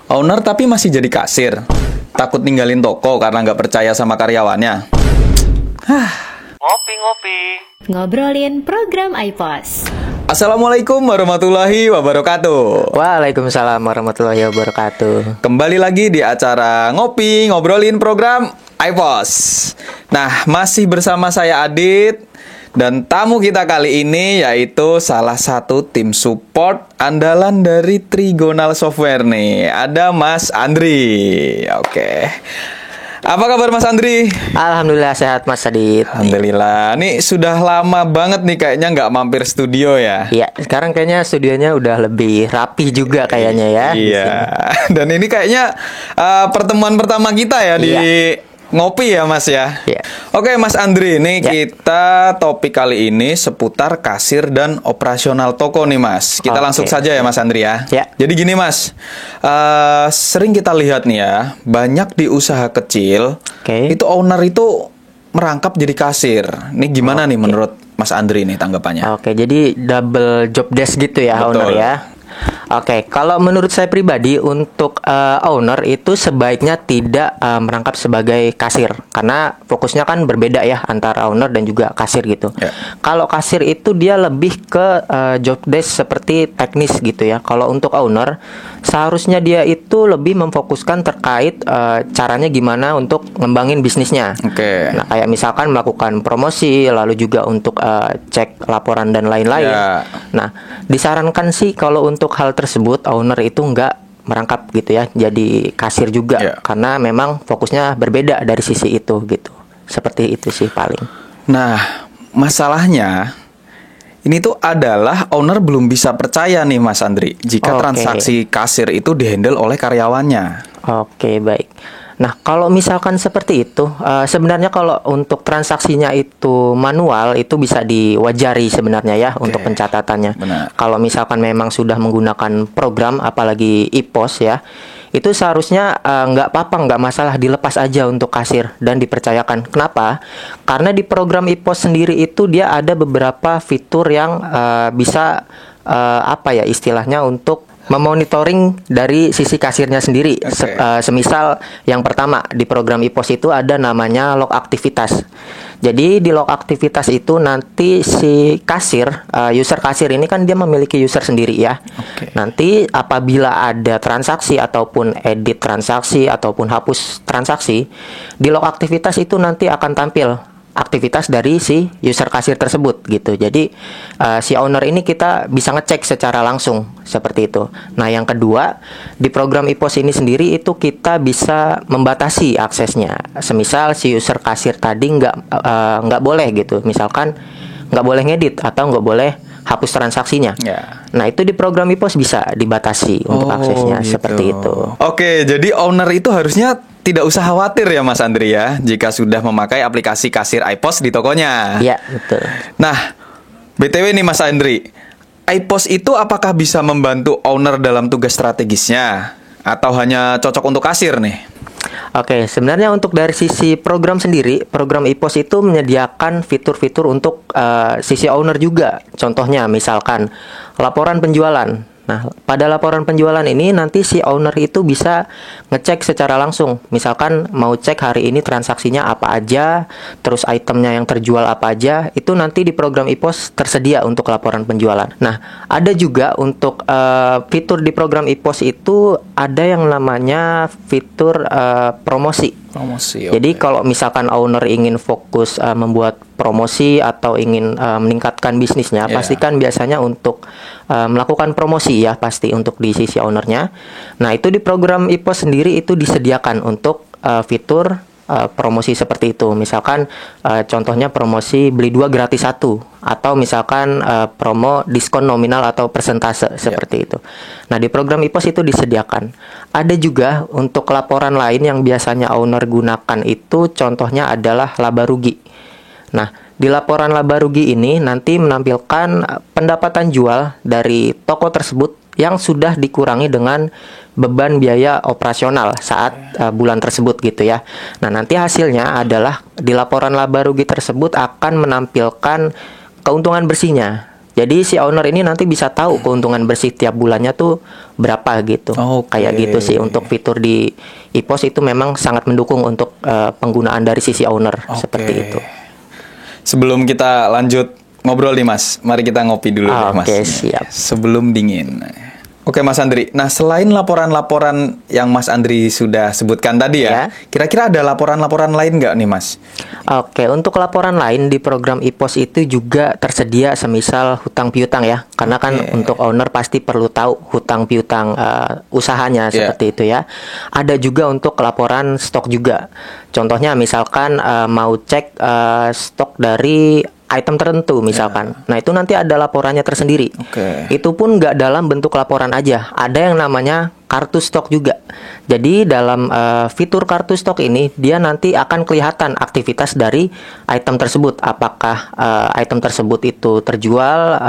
Owner tapi masih jadi kasir. Takut ninggalin toko karena nggak percaya sama karyawannya. Ngopi-ngopi. Ngobrolin program iPos. Assalamualaikum warahmatullahi wabarakatuh. Waalaikumsalam warahmatullahi wabarakatuh. Kembali lagi di acara Ngopi, ngobrolin program iPos. Nah, masih bersama saya Adit. Dan tamu kita kali ini yaitu salah satu tim support andalan dari Trigonal Software nih. Ada Mas Andri. Oke. Apa kabar Mas Andri? Alhamdulillah sehat Mas Adit. Alhamdulillah. Nih sudah lama banget nih kayaknya nggak mampir studio ya. Iya, sekarang kayaknya studionya udah lebih rapi juga kayaknya ya. Iya. Dan ini kayaknya pertemuan pertama kita ya di Ngopi ya Mas ya. Iya. Oke Mas Andri, ini Ya. kita topik kali ini seputar kasir dan operasional toko nih Mas. Kita Oke. langsung saja ya Mas Andri ya. Ya. Jadi gini Mas, sering kita lihat nih ya, banyak di usaha kecil, Oke. itu owner itu merangkap jadi kasir. Ini gimana nih menurut Mas Andri nih tanggapannya? Oke, jadi double job desk gitu ya Betul. owner ya. Oke, kalau menurut saya pribadi untuk owner itu sebaiknya tidak merangkap sebagai kasir karena fokusnya kan berbeda ya antara owner dan juga kasir gitu. Ya. Kalau kasir itu dia lebih ke job desk seperti teknis gitu ya. Kalau untuk owner seharusnya dia itu lebih memfokuskan terkait caranya gimana untuk ngembangin bisnisnya. Oke. Nah, kayak misalkan melakukan promosi, lalu juga untuk cek laporan dan lain-lain. Ya. Nah, disarankan sih kalau untuk hal tersebut owner itu nggak merangkap gitu ya, jadi kasir juga Ya. karena memang fokusnya berbeda dari sisi itu gitu. Seperti itu sih paling. Nah, masalahnya ini tuh adalah owner belum bisa percaya nih Mas Andri jika Oke. transaksi kasir itu dihandle oleh karyawannya. Oke, baik. Nah, kalau misalkan seperti itu, sebenarnya kalau untuk transaksinya itu manual, itu bisa diwajari sebenarnya ya untuk pencatatannya. Benar. Kalau misalkan memang sudah menggunakan program, apalagi iPos ya, itu seharusnya nggak apa-apa, nggak masalah, dilepas aja untuk kasir dan dipercayakan. Kenapa? Karena di program iPos sendiri itu dia ada beberapa fitur yang bisa apa ya istilahnya untuk memonitoring dari sisi kasirnya sendiri. Oke. Semisal yang pertama di program iPos itu ada namanya log aktivitas. Jadi di log aktivitas itu nanti si kasir, user kasir ini kan dia memiliki user sendiri ya. Oke. Nanti apabila ada transaksi ataupun edit transaksi ataupun hapus transaksi, di log aktivitas itu nanti akan tampil aktivitas dari si user kasir tersebut gitu. Jadi si owner ini kita bisa ngecek secara langsung seperti itu. Nah, yang kedua, di program iPos ini sendiri itu kita bisa membatasi aksesnya. Semisal si user kasir tadi nggak boleh gitu. Misalkan nggak boleh ngedit atau nggak boleh hapus transaksinya. Ya. Nah, itu di program iPos bisa dibatasi untuk aksesnya gitu. seperti itu. Oke, jadi owner itu harusnya tidak usah khawatir ya Mas Andri ya jika sudah memakai aplikasi kasir iPos di tokonya. Iya, betul. Nah, BTW nih Mas Andri, iPos itu apakah bisa membantu owner dalam tugas strategisnya atau hanya cocok untuk kasir nih? Oke, sebenarnya untuk dari sisi program sendiri, program iPos itu menyediakan fitur-fitur untuk sisi owner juga. Contohnya, misalkan laporan penjualan. Nah, pada laporan penjualan ini nanti si owner itu bisa ngecek secara langsung. Misalkan mau cek hari ini transaksinya apa aja, terus itemnya yang terjual apa aja, itu nanti di program iPos tersedia untuk laporan penjualan. Nah, ada juga untuk fitur di program iPos itu ada yang namanya fitur promosi. Promosi. Jadi kalau misalkan owner ingin fokus membuat promosi atau ingin meningkatkan bisnisnya, Yeah. pastikan biasanya untuk melakukan promosi ya pasti untuk di sisi ownernya. Nah, itu di program iPos sendiri itu disediakan untuk fitur promosi seperti itu. Misalkan contohnya promosi beli 2 gratis 1 atau misalkan promo diskon nominal atau persentase seperti itu. Nah, di program iPos itu disediakan. Ada juga untuk laporan lain yang biasanya owner gunakan itu contohnya adalah laba rugi. Nah, di laporan laba rugi ini nanti menampilkan pendapatan jual dari toko tersebut yang sudah dikurangi dengan beban biaya operasional saat bulan tersebut gitu ya. Nah, nanti hasilnya adalah di laporan laba rugi tersebut akan menampilkan keuntungan bersihnya. Jadi si owner ini nanti bisa tahu keuntungan bersih tiap bulannya tuh berapa gitu. Oke. Kayak gitu sih untuk fitur di iPos itu memang sangat mendukung untuk penggunaan dari sisi owner seperti itu. Sebelum kita lanjut ngobrol nih Mas, mari kita ngopi dulu deh, Mas. Oke, siap. Sebelum dingin. Oke Mas Andri, nah selain laporan-laporan yang Mas Andri sudah sebutkan tadi ya, kira-kira ada laporan-laporan lain nggak nih Mas? Oke, untuk laporan lain di program iPos itu juga tersedia semisal hutang piutang ya, karena kan untuk owner pasti perlu tahu hutang piutang usahanya seperti itu ya. Ada juga untuk laporan stok juga, contohnya misalkan mau cek stok dari item tertentu misalkan. Nah itu nanti ada laporannya tersendiri. Itu pun nggak dalam bentuk laporan aja. Ada yang namanya kartu stok juga. Jadi dalam fitur kartu stok ini dia nanti akan kelihatan aktivitas dari item tersebut. Apakah item tersebut itu terjual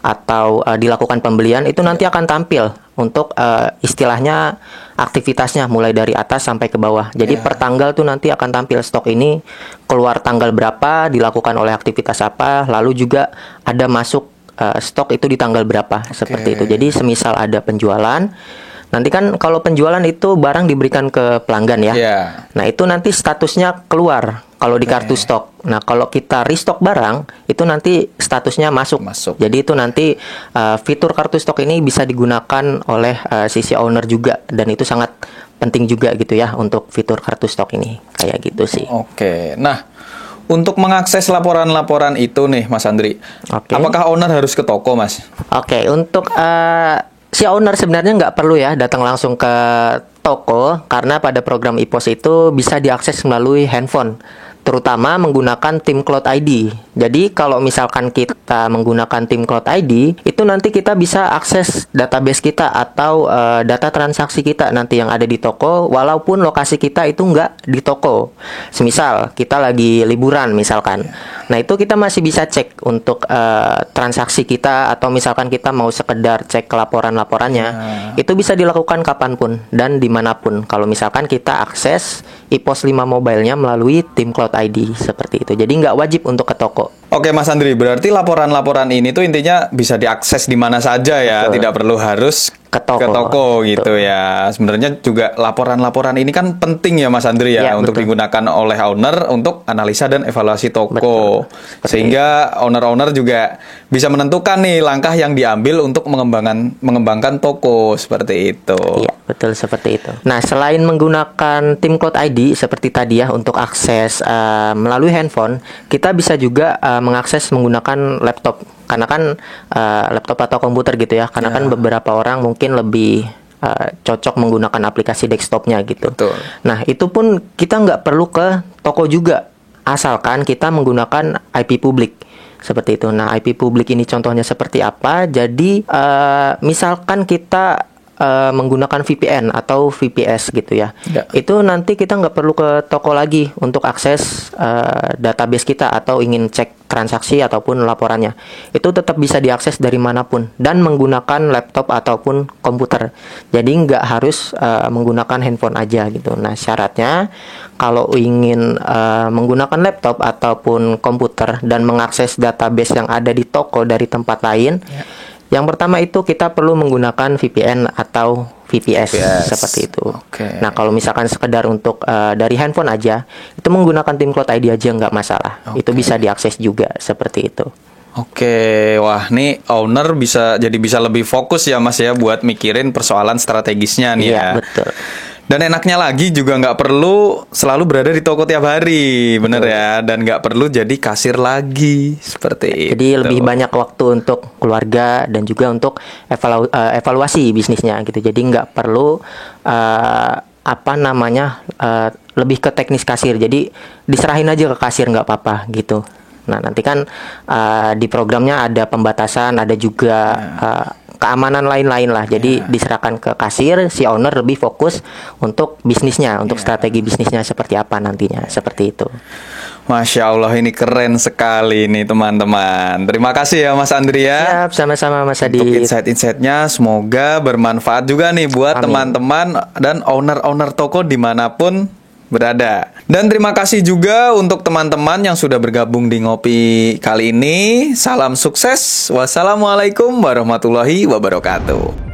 atau dilakukan pembelian, itu nanti akan tampil untuk istilahnya aktivitasnya mulai dari atas sampai ke bawah. Jadi per tanggal tuh nanti akan tampil stok ini keluar tanggal berapa, dilakukan oleh aktivitas apa, lalu juga ada masuk stok itu di tanggal berapa seperti itu. Jadi semisal ada penjualan, nanti kan kalau penjualan itu barang diberikan ke pelanggan ya. Nah itu nanti statusnya keluar kalau di kartu stok. Nah kalau kita restock barang itu nanti statusnya masuk. Jadi itu nanti fitur kartu stok ini bisa digunakan oleh sisi owner juga, dan itu sangat penting juga gitu ya untuk fitur kartu stok ini kayak gitu sih. Nah untuk mengakses laporan-laporan itu nih Mas Andri, apakah owner harus ke toko Mas? Untuk si owner sebenarnya nggak perlu ya datang langsung ke toko, karena pada program iPos itu bisa diakses melalui handphone, terutama menggunakan Tim Cloud ID. Jadi kalau misalkan kita menggunakan Tim Cloud ID, itu nanti kita bisa akses database kita atau data transaksi kita nanti yang ada di toko, walaupun lokasi kita itu nggak di toko. Semisal kita lagi liburan misalkan. Nah itu kita masih bisa cek untuk transaksi kita, atau misalkan kita mau sekedar cek laporan-laporannya, itu bisa dilakukan kapanpun dan dimanapun. Kalau misalkan kita akses iPos 5 mobile-nya melalui Tim Cloud ID seperti itu. Jadi nggak wajib untuk ke toko. Oke Mas Andri, berarti laporan-laporan ini tuh intinya bisa diakses di mana saja ya, tidak perlu harus ke toko gitu ya. Sebenarnya juga laporan-laporan ini kan penting ya Mas Andri ya, untuk digunakan oleh owner untuk analisa dan evaluasi toko. Sehingga owner-owner juga bisa menentukan nih langkah yang diambil untuk mengembangkan toko seperti itu. Iya, betul seperti itu. Nah, selain menggunakan Tim Cloud ID seperti tadi ya untuk akses melalui handphone, kita bisa juga mengakses menggunakan laptop. Karena kan laptop atau komputer gitu ya. Karena kan beberapa orang mungkin lebih cocok menggunakan aplikasi desktopnya gitu. Nah, itu pun kita nggak perlu ke toko juga, asalkan kita menggunakan IP publik seperti itu. Nah, IP publik ini contohnya seperti apa? Jadi misalkan kita menggunakan VPN atau VPS gitu ya. Itu nanti kita nggak perlu ke toko lagi untuk akses database kita atau ingin cek transaksi ataupun laporannya. Itu tetap bisa diakses dari manapun dan menggunakan laptop ataupun komputer. Jadi nggak harus menggunakan handphone aja gitu. Nah, syaratnya kalau ingin menggunakan laptop ataupun komputer dan mengakses database yang ada di toko dari tempat lain, yang pertama itu kita perlu menggunakan VPN atau VPS seperti itu. Nah, kalau misalkan sekedar untuk dari handphone aja, itu menggunakan Tim Cloud ID aja nggak masalah. Itu bisa diakses juga seperti itu. Wah nih owner bisa lebih fokus ya Mas ya buat mikirin persoalan strategisnya nih ya. Betul. Dan enaknya lagi juga nggak perlu selalu berada di toko tiap hari, bener ya. Dan nggak perlu jadi kasir lagi, seperti itu. Jadi lebih banyak waktu untuk keluarga dan juga untuk evaluasi bisnisnya gitu. Jadi nggak perlu lebih ke teknis kasir. Jadi diserahin aja ke kasir nggak apa-apa gitu. Nah nanti kan di programnya ada pembatasan, ada juga keamanan lain-lain lah. Jadi diserahkan ke kasir, si owner lebih fokus untuk bisnisnya, untuk strategi bisnisnya seperti apa nantinya, seperti itu. Masya Allah, ini keren sekali nih teman-teman. Terima kasih ya Mas Andri ya. Siap, sama-sama Mas Adit. Untuk insight-insightnya semoga bermanfaat juga nih buat teman-teman dan owner-owner toko dimanapun berada. Dan terima kasih juga untuk teman-teman yang sudah bergabung di Ngopi kali ini. Salam sukses. Wassalamualaikum warahmatullahi wabarakatuh.